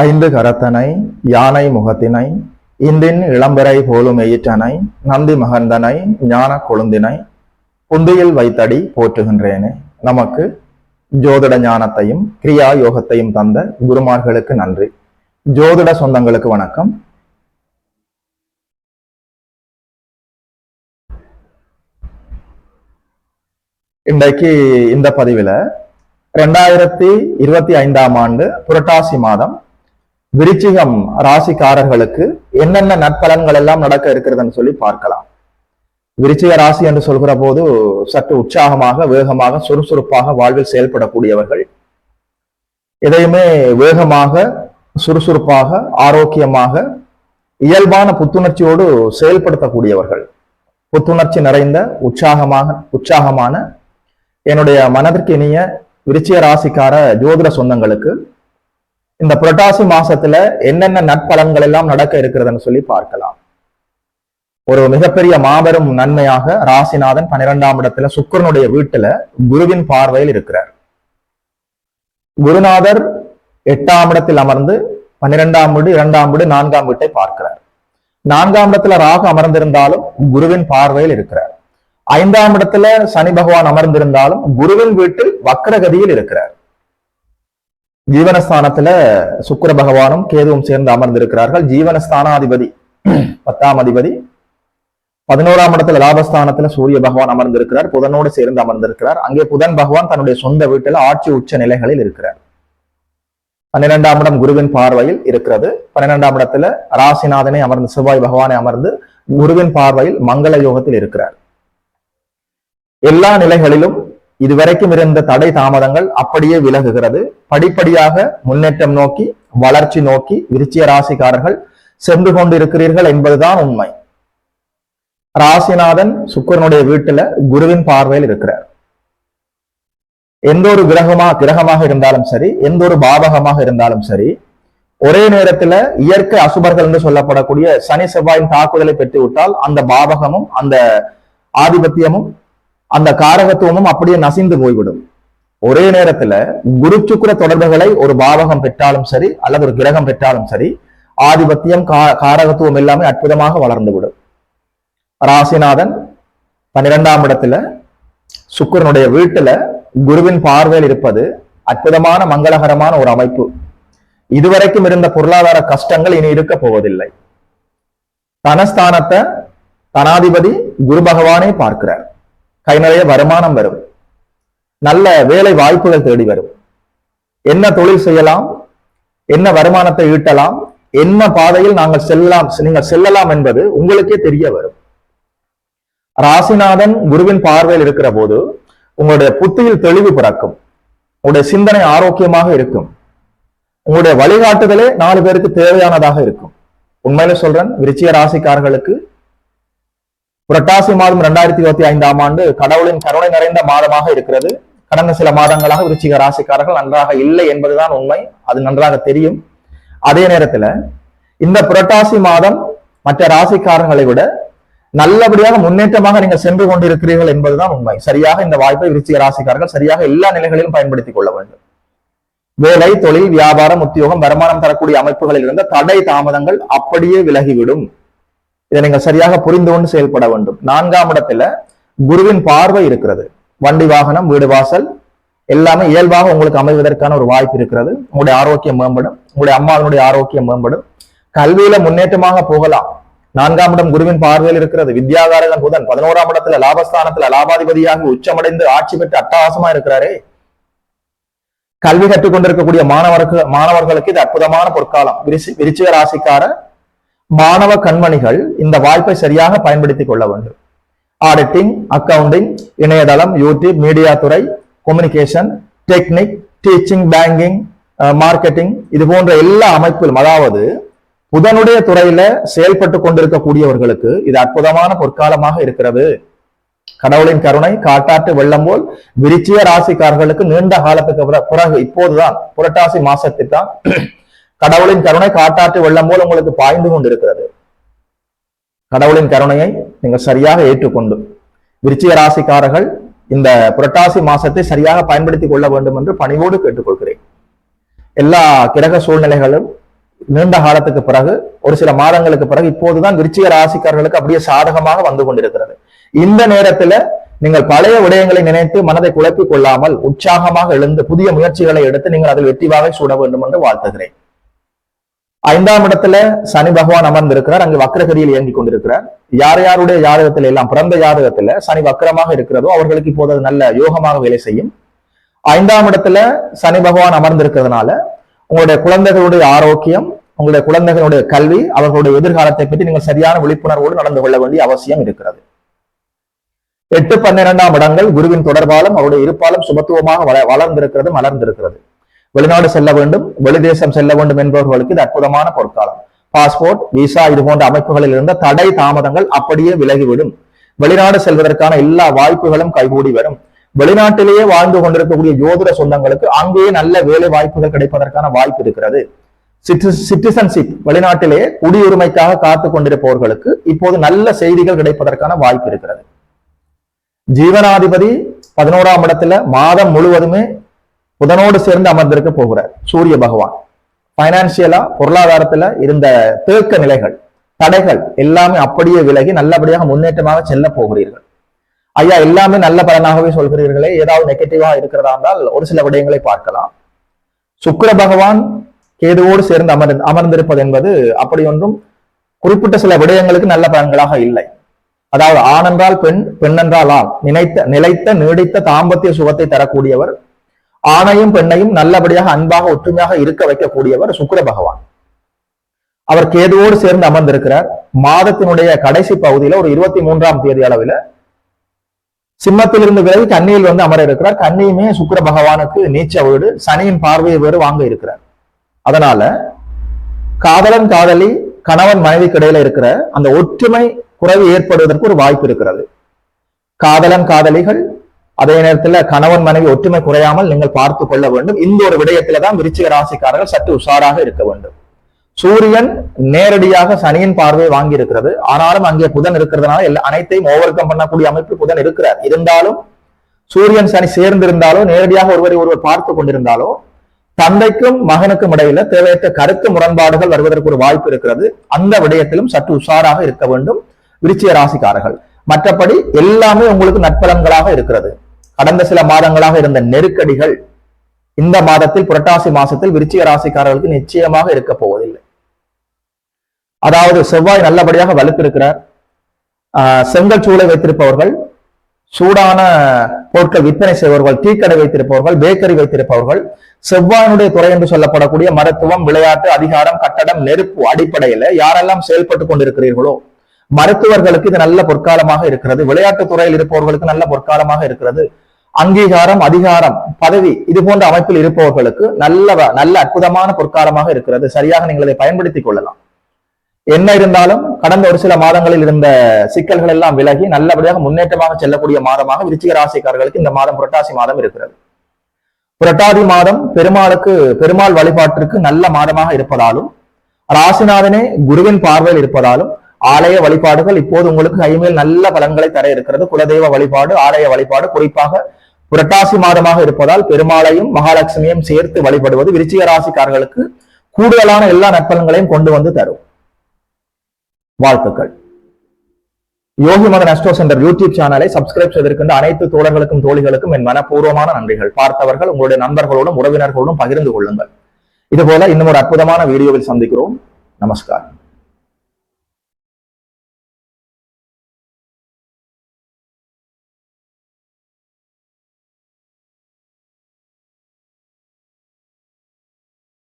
ஐந்து கரத்தனை யானை முகத்தினை இந்தின் இளம்பெறை போலும் எயிற்றனை நந்தி மகந்தனை ஞான கொழுந்தினை புந்தியில் வைத்தடி போற்றுகின்றேனே. நமக்கு ஜோதிட ஞானத்தையும் கிரியா யோகத்தையும் தந்த குருமார்களுக்கு நன்றி. ஜோதிட சொந்தங்களுக்கு வணக்கம். இன்றைக்கு இந்த பதிவுல 2025ஆம் ஆண்டு புரட்டாசி மாதம் விருச்சிகம் ராசிக்காரர்களுக்கு என்னென்ன நற்பலன்கள் எல்லாம் நடக்க இருக்கிறதுன்னு சொல்லி பார்க்கலாம். விருச்சிக ராசி என்று சொல்கிற போது சற்று உற்சாகமாக, வேகமாக, சுறுசுறுப்பாக வாழ்வில் செயல்படக்கூடியவர்கள், எதையுமே வேகமாக, சுறுசுறுப்பாக, ஆரோக்கியமாக, இயல்பான புத்துணர்ச்சியோடு செயல்படுத்தக்கூடியவர்கள், புத்துணர்ச்சி நிறைந்த உற்சாகமான என்னுடைய மனதிற்கு இனிய விருச்சிக ராசிக்கார ஜோதிட சொந்தங்களுக்கு இந்த புரட்டாசி மாசத்துல என்னென்ன நற்பலன்கள் எல்லாம் நடக்க இருக்கிறதுன்னு சொல்லி பார்க்கலாம். ஒரு மிகப்பெரிய மாபெரும் நன்மையாக ராசிநாதன் 12ஆம் இடத்துல சுக்கிரனுடைய வீட்டுல குருவின் பார்வையில் இருக்கிறார். குருநாதர் 8ஆம் இடத்தில் அமர்ந்து 12ஆம் வீடு, 2ஆம் வீடு, 4ஆம் வீட்டை பார்க்கிறார். 4ஆம் இடத்துல ராகு அமர்ந்திருந்தாலும் குருவின் பார்வையில் இருக்கிறார். 5ஆம் இடத்துல சனி பகவான் அமர்ந்திருந்தாலும் குருவின் வீட்டில் வக்ரகதியில் இருக்கிறார். ஜீவனஸ்தானத்துல சுக்கிர பகவானும் கேதுவும் சேர்ந்து அமர்ந்திருக்கிறார்கள். ஜீவனஸ்தானாதிபதி 10ஆம் அதிபதி. 11ஆம் இடத்துல லாபஸ்தானத்துல சூரிய பகவான் அமர்ந்திருக்கிறார், புதனோடு சேர்ந்து அமர்ந்திருக்கிறார். அங்கே புதன் பகவான் தன்னுடைய சொந்த வீட்டில் ஆட்சி உச்ச நிலைகளில் இருக்கிறார். 12ஆம் இடம் குருவின் பார்வையில் இருக்கிறது. 12ஆம் இடத்துல ராசிநாதனை அமர்ந்து, செவ்வாய் பகவானை அமர்ந்து குருவின் பார்வையில் மங்கள யோகத்தில் இருக்கிறார். எல்லா நிலைகளிலும் இதுவரைக்கும் இருந்த தடை தாமதங்கள் அப்படியே விலகுகிறது. படிப்படியாக முன்னேற்றம் நோக்கி, வளர்ச்சி நோக்கி விருச்சிக ராசிக்காரர்கள் சென்று கொண்டிருக்கிறீர்கள் என்பதுதான் உண்மை. ராசிநாதன் சுக்கிரனுடைய வீட்டுல குருவின் பார்வையில் இருக்கிறார். எந்த ஒரு கிரகமாக இருந்தாலும் சரி, எந்த ஒரு பாவகமாக இருந்தாலும் சரி, ஒரே நேரத்துல இயற்கை அசுபர்கள் என்று சொல்லப்படக்கூடிய சனி செவ்வாயின் தாக்குதலை பெற்றுவிட்டால் அந்த பாவகமும் அந்த ஆதிபத்தியமும் அந்த காரகத்துவமும் அப்படியே நசிந்து போய்விடும். ஒரே நேரத்துல குரு சுக்கிர தொடர்புகளை ஒரு பாவகம் பெற்றாலும் சரி, அல்லது ஒரு கிரகம் பெற்றாலும் சரி, ஆதிபத்தியம் காரகத்துவம் எல்லாமே அற்புதமாக வளர்ந்துவிடும். ராசிநாதன் 12ஆம் இடத்துல சுக்கிரனுடைய வீட்டுல குருவின் பார்வையில் இருப்பது அற்புதமான மங்களகரமான ஒரு அமைப்பு. இதுவரைக்கும் இருந்த பொருளாதார கஷ்டங்கள் இனி இருக்க போவதில்லை. தனஸ்தானத்தை தனாதிபதி குரு பகவானே பார்க்கிறார். கை நிறைய வருமானம் வரும், நல்ல வேலை வாய்ப்புகள் தேடி வரும். என்ன தொழில் செய்யலாம், என்ன வருமானத்தை ஈட்டலாம், என்ன பாதையில் நீங்கள் செல்லலாம் என்பது உங்களுக்கே தெரிய வரும். ராசிநாதன் குருவின் பார்வையில் இருக்கிற போது உங்களுடைய புத்தியில் தெளிவு பிறக்கும், உங்களுடைய சிந்தனை ஆரோக்கியமாக இருக்கும், உங்களுடைய வழிகாட்டுதலே 4 பேருக்கு தேவையானதாக இருக்கும். உண்மையில சொல்றேன், விருச்சிக ராசிக்காரர்களுக்கு புரட்டாசி மாதம் 2025ஆம் ஆண்டு கடவுளின் கருணை நிறைந்த மாதமாக இருக்கிறது. கடந்த சில மாதங்களாக விருச்சிக ராசிக்காரர்கள் நன்றாக இல்லை என்பதுதான் உண்மை, அது நன்றாக தெரியும். அதே நேரத்துல இந்த புரட்டாசி மாதம் மற்ற ராசிக்காரர்களை விட நல்லபடியாக முன்னேற்றமாக நீங்கள் சென்று கொண்டிருக்கிறீர்கள் என்பதுதான் உண்மை. சரியாக இந்த வாய்ப்பை விருச்சிக ராசிக்காரர்கள் சரியாக எல்லா நிலைகளிலும் பயன்படுத்திக் கொள்ள வேண்டும். வேலை, தொழில், வியாபாரம், உத்தியோகம், வருமானம் தரக்கூடிய அமைப்புகளில் இருந்த தடை தாமதங்கள் அப்படியே விலகிவிடும். இதை நீங்கள் சரியாக புரிந்து கொண்டு செயல்பட வேண்டும். 4ஆம் இடத்துல குருவின் பார்வை இருக்கிறது. வண்டி வாகனம், வீடு வாசல் எல்லாமே இயல்பாக உங்களுக்கு அமைவதற்கான ஒரு வாய்ப்பு இருக்கிறது. உங்களுடைய ஆரோக்கியம் மேம்படும், உங்களுடைய அம்மாவினுடைய ஆரோக்கியம் மேம்படும், கல்வியில முன்னேற்றமாக போகலாம். 4ஆம் இடம் குருவின் பார்வையில் இருக்கிறது. வித்யாகாரகன் புதன் 11ஆம் இடத்துல லாபஸ்தானத்துல லாபாதிபதியாக உச்சமடைந்து ஆட்சி பெற்று அட்டகாசமா இருக்கிறாரே. கல்வி கற்றுக் கொண்டிருக்கக்கூடிய மாணவர்களுக்கு இது அற்புதமான பொற்காலம். விருச்சிக ராசிக்கார மாணவ கண்மணிகள் இந்த வாய்ப்பை சரியாக பயன்படுத்திக் கொள்ள வேண்டும். ஆடிட்டிங், அக்கவுண்டிங், இணையதளம், யூடியூப், மீடியா துறை, communication, technique, teaching, banking, marketing, இது போன்ற எல்லா அமைப்பிலும், அதாவது புதனுடைய துறையில செயல்பட்டு கொண்டிருக்கக்கூடியவர்களுக்கு இது அற்புதமான பொற்காலமாக இருக்கிறது. கடவுளின் கருணை காட்டாற்று வெள்ளம் போல் விருச்சிக ராசிக்காரர்களுக்கு நீண்ட காலத்துக்கு பிறகு இப்போதுதான் புரட்டாசி மாசத்தில் தான் கடவுளின் கருணை காட்டாற்று வெள்ளம் போல் உங்களுக்கு பாய்ந்து கொண்டிருக்கிறது. கடவுளின் கருணையை நீங்கள் சரியாக ஏற்றுக்கொண்டு விருச்சிக ராசிக்காரர்கள் இந்த புரட்டாசி மாசத்தை சரியாக பயன்படுத்திக் கொள்ள வேண்டும் என்று பணிவோடு கேட்டுக்கொள்கிறேன். எல்லா கிரக சூழ்நிலைகளும் நீண்ட காலத்துக்கு பிறகு ஒரு சில மாதங்களுக்கு பிறகு இப்போதுதான் விருச்சிக ராசிக்காரர்களுக்கு அப்படியே சாதகமாக வந்து கொண்டிருக்கிறது. இந்த நேரத்துல நீங்கள் பழைய விடயங்களை நினைத்து மனதை குழப்பிக் கொள்ளாமல் உற்சாகமாக எழுந்து புதிய முயற்சிகளை எடுத்து நீங்கள் அதில் வெற்றிவாகை சூட வேண்டும் என்று வாழ்த்துகிறேன். 5ஆம் இடத்துல சனி பகவான் அமர்ந்திருக்கிறார். அங்கு வக்ரகதியில் இயங்கிக் கொண்டிருக்கிறார். யார் யாருடைய ஜாதகத்துல எல்லாம் பிறந்த ஜாதகத்துல சனி வக்கரமாக இருக்கிறதோ அவர்களுக்கு இப்போது நல்ல யோகமாக வேலை செய்யும். 5ஆம் இடத்துல சனி பகவான் அமர்ந்திருக்கிறதுனால உங்களுடைய குழந்தைகளுடைய ஆரோக்கியம், உங்களுடைய குழந்தைகளுடைய கல்வி, அவர்களுடைய எதிர்காலத்தை பற்றி நீங்கள் சரியான விழிப்புணர்வோடு நடந்து கொள்ள வேண்டிய அவசியம் இருக்கிறது. 8, 12ஆம் இடங்கள் குருவின் தொடர்பாலும் அவருடைய இருப்பாலும் சுபத்துவமாக வளர்ந்திருக்கிறது, மலர்ந்திருக்கிறது. வெளிநாடு செல்ல வேண்டும், வெளிதேசம் செல்ல வேண்டும் என்பவர்களுக்கு இது அற்புதமான பொற்காலம். பாஸ்போர்ட், விசா இது போன்ற அமைப்புகளில் இருந்த தடை தாமதங்கள் அப்படியே விலகிவிடும். வெளிநாடு செல்வதற்கான எல்லா வாய்ப்புகளும் கைகூடி வரும். வெளிநாட்டிலேயே வாழ்ந்து கொண்டிருக்கக்கூடிய ஜோதிட சொந்தங்களுக்கு அங்கேயே நல்ல வேலை வாய்ப்புகள் கிடைப்பதற்கான வாய்ப்பு இருக்கிறது. சிட்டிசன்ஷிப், வெளிநாட்டிலேயே குடியுரிமைக்காக காத்து கொண்டிருப்பவர்களுக்கு இப்போது நல்ல செய்திகள் கிடைப்பதற்கான வாய்ப்பு இருக்கிறது. ஜீவனாதிபதி 11ஆம் இடத்துல மாதம் முழுவதுமே புதனோடு சேர்ந்து அமர்ந்திருக்க போகிறார் சூரிய பகவான். பைனான்சியலா, பொருளாதாரத்துல இருந்த தேக்க நிலைகள், தடைகள் எல்லாமே அப்படியே விலகி நல்லபடியாக முன்னேற்றமாக செல்ல போகிறீர்கள். ஐயா, எல்லாமே நல்ல பலனாகவே சொல்கிறீர்களே, ஏதாவது நெகட்டிவா இருக்கிறதா என்றால் ஒரு சில விடயங்களை பார்க்கலாம். சுக்கிர பகவான் கேதுவோடு சேர்ந்து அமர்ந்திருப்பது என்பது அப்படி ஒன்றும் குறிப்பிட்ட சில விடயங்களுக்கு நல்ல பலன்களாக இல்லை. அதாவது ஆண் என்றால் பெண், பெண் என்றால் ஆண், நிலைத்த நீடித்த தாம்பத்திய சுகத்தை தரக்கூடியவர், ஆணையும் பெண்ணையும் நல்லபடியாக அன்பாக ஒற்றுமையாக இருக்க வைக்கக்கூடியவர் சுக்கிர பகவான். அவர் கேதுவோடு சேர்ந்து அமர்ந்திருக்கிறார். மாதத்தினுடைய கடைசி பகுதியில ஒரு 23ஆம் தேதி அளவில் சிம்மத்திலிருந்து விலகி கன்னியில் வந்து அமர இருக்கிறார். கன்னியுமே சுக்கிர பகவானுக்கு நீச்ச வீடு, சனியின் பார்வையை வேறு வாங்க இருக்கிறார். அதனால காதலன் காதலி, கணவன் மனைவிக்கு இடையில இருக்கிற அந்த ஒற்றுமை குறைவு ஏற்படுவதற்கு ஒரு வாய்ப்பு இருக்கிறது. காதலன் காதலிகள் அதே நேரத்துல கணவன் மனைவி ஒற்றுமை குறையாமல் நீங்கள் பார்த்து கொள்ள வேண்டும். இந்த ஒரு விடயத்தில்தான் விருச்சிக ராசிக்காரர்கள் சற்று உஷாராக இருக்க வேண்டும். சூரியன் நேரடியாக சனியின் பார்வையை வாங்கி இருக்கிறது. ஆனாலும் அங்கே புதன் இருக்கிறதுனால அனைத்தையும் ஓவர் கம் பண்ணக்கூடிய அமைப்பு புதன் இருக்கிறார். இருந்தாலும் சூரியன் சனி சேர்ந்திருந்தாலோ, நேரடியாக ஒருவர் பார்த்து கொண்டிருந்தாலோ, தந்தைக்கும் மகனுக்கும் இடையில தேவையற்ற கருத்து முரண்பாடுகள் வருவதற்கு ஒரு வாய்ப்பு இருக்கிறது. அந்த விடயத்திலும் சற்று உஷாராக இருக்க வேண்டும் விருச்சிக ராசிக்காரர்கள். மற்றபடி எல்லாமே உங்களுக்கு நற்பலன்களாக இருக்கிறது. கடந்த சில மாதங்களாக இருந்த நெருக்கடிகள் இந்த மாதத்தில், புரட்டாசி மாசத்தில் விருச்சிக ராசிக்காரர்களுக்கு நிச்சயமாக இருக்க போவதில்லை. அதாவது செவ்வாய் நல்லபடியாக வலுத்திருக்கிறார். செங்கல் சூளை வைத்திருப்பவர்கள், சூடான பொருட்கள் விற்பனை செய்பவர்கள், டீ கடை வைத்திருப்பவர்கள், பேக்கரி வைத்திருப்பவர்கள், செவ்வாயினுடைய துறை என்று சொல்லப்படக்கூடிய மருத்துவம், விளையாட்டு, அதிகாரம், கட்டடம், நெருப்பு அடிப்படையில யாரெல்லாம் செயல்பட்டு கொண்டிருக்கிறீர்களோ மருத்துவர்களுக்கு இது நல்ல பொற்காலமாக இருக்கிறது. விளையாட்டு துறையில் இருப்பவர்களுக்கு நல்ல பொற்காலமாக இருக்கிறது. அங்கீகாரம், அதிகாரம், பதவி இது போன்ற அமைப்பில் இருப்பவர்களுக்கு நல்ல அற்புதமான பொற்காலமாக இருக்கிறது. சரியாக நீங்கள் இதை பயன்படுத்திக் கொள்ளலாம். என்ன இருந்தாலும் கடந்த ஒரு சில மாதங்களில் இருந்த சிக்கல்கள் எல்லாம் விலகி நல்லபடியாக முன்னேற்றமாக செல்லக்கூடிய மாதமாக விருச்சிக ராசிக்காரர்களுக்கு இந்த மாதம் புரட்டாசி மாதம் இருக்கிறது. புரட்டாதி மாதம் பெருமாள் வழிபாட்டிற்கு நல்ல மாதமாக இருப்பதாலும், ராசிநாதனே குருவின் பார்வையில் இருப்பதாலும் ஆலய வழிபாடுகள் இப்போது உங்களுக்கு கைமேல் நல்ல பலன்களை தர இருக்கிறது. குலதெய்வ வழிபாடு, ஆலய வழிபாடு, குறிப்பாக புரட்டாசி மாதமாக இருப்பதால் பெருமாளையும் மகாலட்சுமியும் சேர்த்து வழிபடுவது விருச்சிக ராசிக்காரர்களுக்கு கூடுதலான எல்லா நற்பலன்களையும் கொண்டு வந்து தரும். வாழ்த்துக்கள். யோகி மதன் அஸ்ட்ரோ சென்டர் யூடியூப் சேனலை சப்ஸ்கிரைப் செய்திருக்கின்ற அனைத்து தோழர்களுக்கும் தோழிகளுக்கும் என் மனப்பூர்வமான நன்றிகள். பார்த்தவர்கள் உங்களுடைய நண்பர்களோடும் உறவினர்களோடும் பகிர்ந்து கொள்ளுங்கள். இதுபோல இன்னும் ஒரு அற்புதமான வீடியோவில் சந்திக்கிறோம். நமஸ்காரம்.